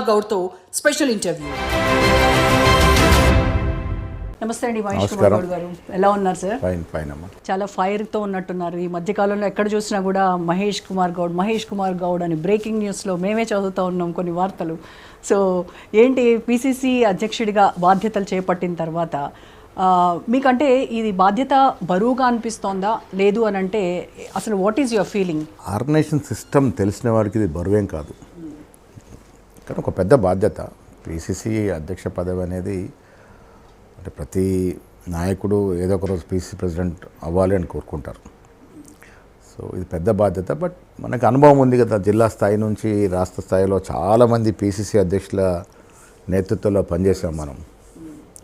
గౌడ్తో special interview. నమస్తే అండి మహేష్ కుమార్ గౌడ్ గారు, ఎలా ఉన్నారు సార్? ఫైన్ అమ్మా. చాలా ఫైర్తో ఉన్నట్టున్నారు. ఈ మధ్యకాలంలో ఎక్కడ చూసినా కూడా మహేష్ కుమార్ గౌడ్ అని బ్రేకింగ్ న్యూస్లో మేమే చదువుతూ ఉన్నాం కొన్ని వార్తలు. సో ఏంటి, పిసిసి అధ్యక్షుడిగా బాధ్యతలు చేపట్టిన తర్వాత మీకంటే ఇది బాధ్యత బరువుగా అనిపిస్తోందా, లేదు అని అంటే అసలు what is your feeling? Organization system తెలిసిన వారికి ఇది బరువేం కాదు, కానీ ఒక పెద్ద బాధ్యత. పిసిసి అధ్యక్ష పదవి అనేది అంటే ప్రతి నాయకుడు ఏదో ఒక రోజు పిసిసి ప్రెసిడెంట్ అవ్వాలి అని కోరుకుంటారు. సో ఇది పెద్ద బాధ్యత. బట్ మనకు అనుభవం ఉంది కదా, జిల్లా స్థాయి నుంచి రాష్ట్ర స్థాయిలో చాలామంది పిసిసి అధ్యక్షుల నేతృత్వంలో పనిచేసాం మనం.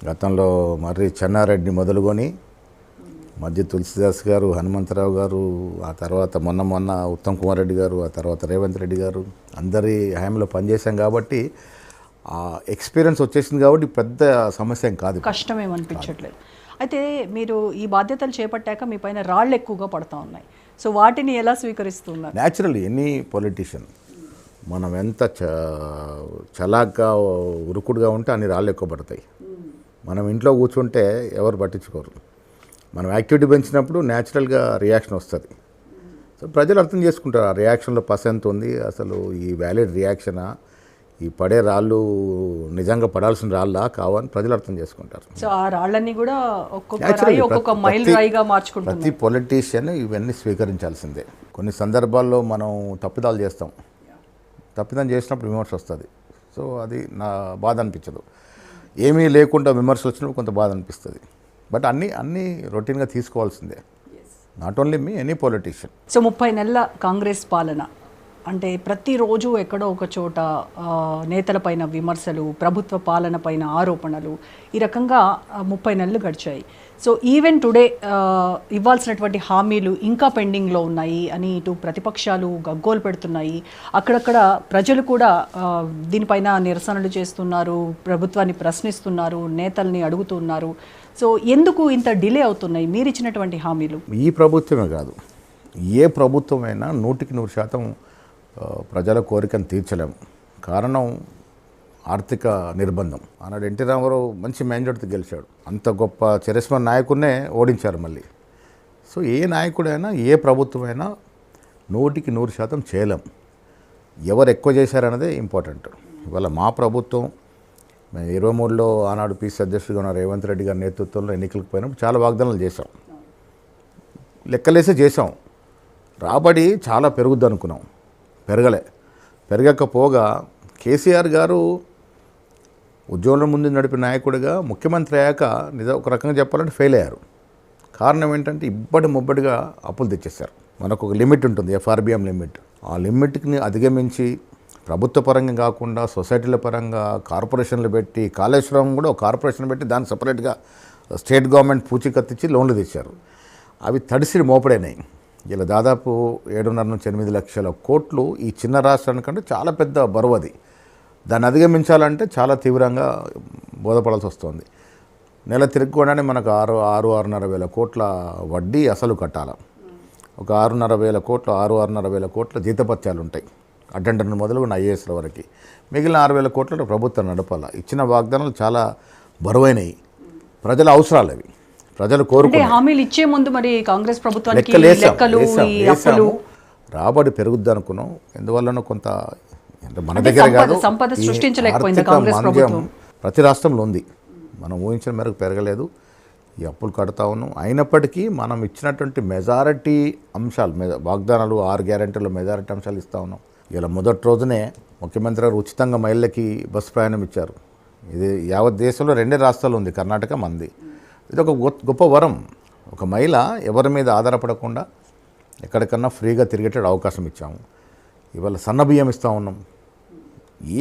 గతంలో మర్రి చెన్నారెడ్డి మొదలుకొని మధ్య తులసిదాస్ గారు, హనుమంతరావు గారు, ఆ తర్వాత మొన్న ఉత్తమ్ కుమార్ రెడ్డి గారు, ఆ తర్వాత రేవంత్ రెడ్డి గారు, అందరి హయాంలో పనిచేసాం కాబట్టి ఆ ఎక్స్పీరియన్స్ వచ్చేసింది కాబట్టి పెద్ద సమస్య ఏం కాదు, కష్టమేమనిపించట్లేదు. అయితే మీరు ఈ బాధ్యతలు చేపట్టాక మీ పైన రాళ్ళు ఎక్కువగా పడుతూ ఉన్నాయి. సో వాటిని ఎలా స్వీకరిస్తున్నారు? న్యాచురల్లీ ఎనీ పొలిటీషియన్ మనం ఎంత చలాగ్గా ఉరుకుడుగా ఉంటే అన్ని రాళ్ళు ఎక్కువ పడతాయి. మనం ఇంట్లో కూర్చుంటే ఎవరు పట్టించుకోరు. మనం యాక్టివిటీ పెంచినప్పుడు న్యాచురల్గా రియాక్షన్ వస్తుంది. సో ప్రజలు అర్థం చేసుకుంటారు ఆ రియాక్షన్లో పసంత ఉంది, అసలు ఈ వ్యాలిడ్ రియాక్షనా, ఈ పడే రాళ్ళు నిజంగా పడాల్సిన రాళ్ళా కావని ప్రజలు అర్థం చేసుకుంటారు. సో ఆ రాళ్ళని కూడా ఒక్కొక్క మైల్ రాయిగా మార్చుకుంటారు. ప్రతి పొలిటీషియన్ ఇవన్నీ స్వీకరించాల్సిందే. కొన్ని సందర్భాల్లో మనం తప్పిదాలు చేస్తాం, తప్పిదం చేసినప్పుడు విమర్శ వస్తుంది. సో అది నా బాధ అనిపించదు. ఏమీ లేకుండా విమర్శలు వచ్చినప్పుడు కొంత బాధ అనిపిస్తుంది. బట్ అన్నీ రొటీన్గా తీసుకోవాల్సిందే, not only me, any politician. So 30 నెలల కాంగ్రెస్ పాలన అంటే ప్రతిరోజు ఎక్కడో ఒక చోట నేతలపైన విమర్శలు, ప్రభుత్వ పాలన పైన ఆరోపణలు, ఈ రకంగా 30 నెలలు గడిచాయి. సో ఈవెన్ టుడే ఇవ్వాల్సినటువంటి హామీలు ఇంకా పెండింగ్లో ఉన్నాయి అని ఇటు ప్రతిపక్షాలు గగ్గోలు పెడుతున్నాయి. అక్కడక్కడ ప్రజలు కూడా దీనిపైన నిరసనలు చేస్తున్నారు, ప్రభుత్వాన్ని ప్రశ్నిస్తున్నారు, నేతల్ని అడుగుతున్నారు. సో ఎందుకు ఇంత డిలే అవుతున్నాయి మీరు ఇచ్చినటువంటి హామీలు? ఈ ప్రభుత్వమే కాదు, ఏ ప్రభుత్వమైనా 100% ప్రజల కోరికను తీర్చలేము. కారణం ఆర్థిక నిర్బంధం. ఆనాడు ఎన్టీ రామారావు మంచి మ్యాండేట్తో గెలిచాడు, అంత గొప్ప చరిస్మా నాయకుడినే ఓడించారు మళ్ళీ. సో ఏ నాయకుడైనా ఏ ప్రభుత్వమైనా 100% చేయలేం. ఎవరు ఎక్కువ చేశారన్నదే ఇంపార్టెంట్. ఇవాళ మా ప్రభుత్వం 23లో ఆనాడు పిసి అధ్యక్షుడిగా ఉన్న రేవంత్ రెడ్డి గారి నేతృత్వంలో ఎన్నికలకు పోయినప్పుడు చాలా వాగ్దానాలు చేశాం, లెక్కలేసే చేసాం. రాబడి చాలా పెరుగుద్ది అనుకున్నాం, పెరగకపోగా కేసీఆర్ గారు ఉద్యోగుల ముందు నడిపిన నాయకుడిగా ముఖ్యమంత్రి అయ్యాక ఒక రకంగా చెప్పాలంటే ఫెయిల్ అయ్యారు. కారణం ఏంటంటే ముబ్బడిగా అప్పులు తెచ్చేశారు. మనకు ఒక లిమిట్ ఉంటుంది, ఎఫ్ఆర్బిఎం లిమిట్. ఆ లిమిట్ని అధిగమించి ప్రభుత్వ పరంగా కాకుండా సొసైటీల పరంగా కార్పొరేషన్లు పెట్టి, కాళేశ్వరం కూడా ఒక కార్పొరేషన్ పెట్టి దాన్ని సపరేట్గా స్టేట్ గవర్నమెంట్ పూచీకత్తిచ్చి లోన్లు తెచ్చారు. అవి తడిసిడి మోపడైనాయి. ఇలా దాదాపు 7.5 నుంచి 8 లక్షల కోట్లు ఈ చిన్న రాష్ట్రానికంటే చాలా పెద్ద బరువు అది. దాన్ని అధిగమించాలంటే చాలా తీవ్రంగా బోధపడాల్సి వస్తుంది. నెల తిరగకుండానే మనకు 6,500 వేల కోట్ల వడ్డీ అసలు కట్టాలి. ఒక 6,500 వేల కోట్ల జీతపత్యాలు ఉంటాయి, అటెండర్ మొదలుగున్న ఐఏఎస్ల వరకు. మిగిలిన 6,000 కోట్ల ప్రభుత్వం నడపాలి. ఇచ్చిన వాగ్దానాలు చాలా బరువైనవి, ప్రజల అవసరాలు అవి, ప్రజలు కోరుకుంటే. హామీలు ఇచ్చే ముందు మరి కాంగ్రెస్ ప్రభుత్వానికి రాబడి పెరుగుద్ది అనుకున్నాం. ఎందువల్లనో కొంత మన దగ్గర కాదు, సంపద సృష్టించలేకపోయింది కాంగ్రెస్ ప్రభుత్వం. ప్రతి రాష్ట్రంలో ఉంది, మనం ఊహించిన మేరకు పెరగలేదు. ఈ అప్పులు కడతా ఉన్నాం. అయినప్పటికీ మనం ఇచ్చినటువంటి మెజారిటీ అంశాలు, వాగ్దానాలు 6 గ్యారెంటీలు మెజారిటీ అంశాలు ఇస్తూ ఉన్నాం. ఇలా మొదటి రోజునే ముఖ్యమంత్రి గారు ఉచితంగా మహిళలకి బస్సు ప్రయాణం ఇచ్చారు. ఇది యావత్ దేశంలో 2 రాష్ట్రాలు ఉంది, కర్ణాటక మంది. ఇది ఒక గొప్ప వరం. ఒక మహిళ ఎవరి మీద ఆధారపడకుండా ఎక్కడికన్నా ఫ్రీగా తిరిగేటట్టు అవకాశం ఇచ్చాము. ఇవాళ సన్నబియ్యం ఇస్తూ ఉన్నాం.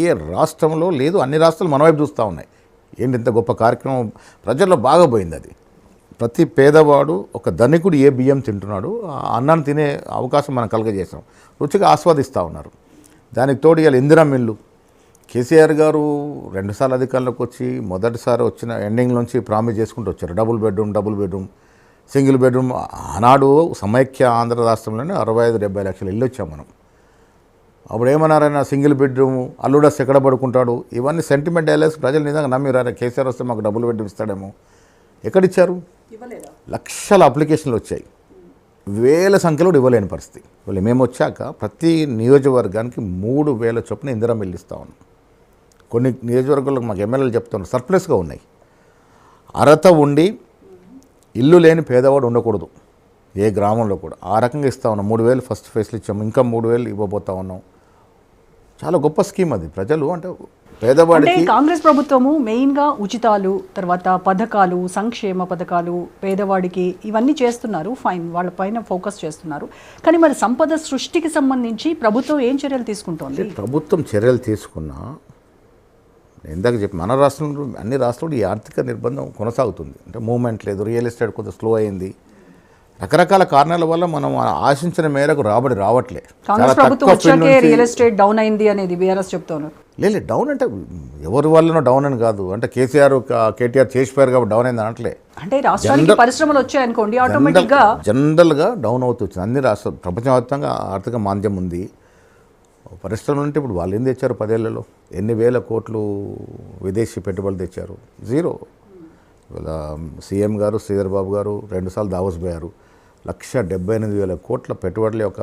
ఏ రాష్ట్రంలో లేదు, అన్ని రాష్ట్రాలు మన వైపు చూస్తూ ఉన్నాయి. ఏంటి ఇంత గొప్ప కార్యక్రమం, ప్రజల్లో బాగా పోయింది అది. ప్రతి పేదవాడు, ఒక ధనికుడు ఏ బియ్యం తింటున్నాడు, ఆ అన్నాన్ని తినే అవకాశం మనం కలగజేసాం. రుచిగా ఆస్వాదిస్తూ ఉన్నారు. దానికి తోడు ఇవాళ ఇందిరా మిల్లు, కేసీఆర్ గారు 2 సార్లు అధికారంలోకి వచ్చి మొదటిసారి వచ్చిన ఎండింగ్ నుంచి ప్రామిస్ చేసుకుంటూ వచ్చారు. Double bedroom, single bedroom. ఆనాడు సమైక్య ఆంధ్ర రాష్ట్రంలోనే 65-70 లక్షల ఇల్లు వచ్చాం మనం. అప్పుడు ఏమన్నారైనా సింగిల్ బెడ్రూమ్ అల్లుడస్ ఎక్కడ పడుకుంటాడు, ఇవన్నీ సెంటిమెంట్ డైలాగ్స్ ప్రజలు నిజంగా నమ్మిరారా కేసీఆర్ వస్తే మాకు డబుల్ బెడ్రూమ్ ఇస్తాడేమో. ఎక్కడిచ్చారు? లక్షల అప్లికేషన్లు వచ్చాయి, వేల సంఖ్యలో ఇవ్వలేని పరిస్థితి. వాళ్ళు మేము వచ్చాక ప్రతి నియోజకవర్గానికి 3,000 చొప్పున ఇందిరా ఇల్లు ఇస్తా ఉన్నాం. కొన్ని నియోజకవర్గాలకు మాకు ఎమ్మెల్యేలు చెప్తున్నారు సర్ప్లస్గా ఉన్నాయి. అర్హత ఉండి ఇల్లు లేని పేదవాడు ఉండకూడదు ఏ గ్రామంలో కూడా. ఆ రకంగా ఇస్తా ఉన్నాం. 3,000 ఫస్ట్ ఫేస్లు ఇచ్చాము, ఇంకా 3,000 ఇవ్వబోతా ఉన్నాం. చాలా గొప్ప స్కీమ్ అది. ప్రజలు అంటే పేదవాడికి కాంగ్రెస్ ప్రభుత్వము మెయిన్గా ఉచితాలు, తర్వాత పథకాలు, సంక్షేమ పథకాలు, పేదవాడికి ఇవన్నీ చేస్తున్నారు, ఫైన్, వాళ్ళపైన ఫోకస్ చేస్తున్నారు. కానీ మరి సంపద సృష్టికి సంబంధించి ప్రభుత్వం ఏం చర్యలు తీసుకుంటోంది? ప్రభుత్వం చర్యలు తీసుకున్నా, ఇందాక చెప్పి మన రాష్ట్రంలో అన్ని రాష్ట్రాలు ఈ ఆర్థిక నిర్బంధం కొనసాగుతుంది. అంటే మూవ్మెంట్ లేదు, రియల్ ఎస్టేట్ కొంత స్లో అయింది, రకరకాల కారణాల వల్ల మనం ఆశించిన మేరకు రాబడి రావట్లే. కాంగ్రెస్ ప్రభుత్వం వచ్చాకే రియల్ ఎస్టేట్ డౌన్ అయింది అనేది బీఆర్ఎస్ చెప్తున్నారు. లేదు డౌన్ అంటే ఎవరి వల్లనో డౌన్ అని కాదు, అంటే కేటీఆర్ చేసిపోయారు కాబట్టి డౌన్ అయింది అనట్లే. అంటే రాష్ట్రానికి పరిశ్రమలు వచ్చాయనుకోండి, ఆటోమేటిక్గా జనరల్గా డౌన్ అవుతుంది. అన్ని రాష్ట్రాలు ప్రపంచవ్యాప్తంగా ఆర్థిక మాంద్యం ఉంది. పరిశ్రమలు అంటే ఇప్పుడు వాళ్ళు ఏం తెచ్చారు 10 ఏళ్లలో? ఎన్ని వేల కోట్లు విదేశీ పెట్టుబడులు తెచ్చారు? జీరో. ఇవాళ సీఎం గారు శ్రీధర్ బాబు గారు 2 సార్లు దావోస్ పోయారు. 1,78,000 కోట్ల పెట్టుబడుల యొక్క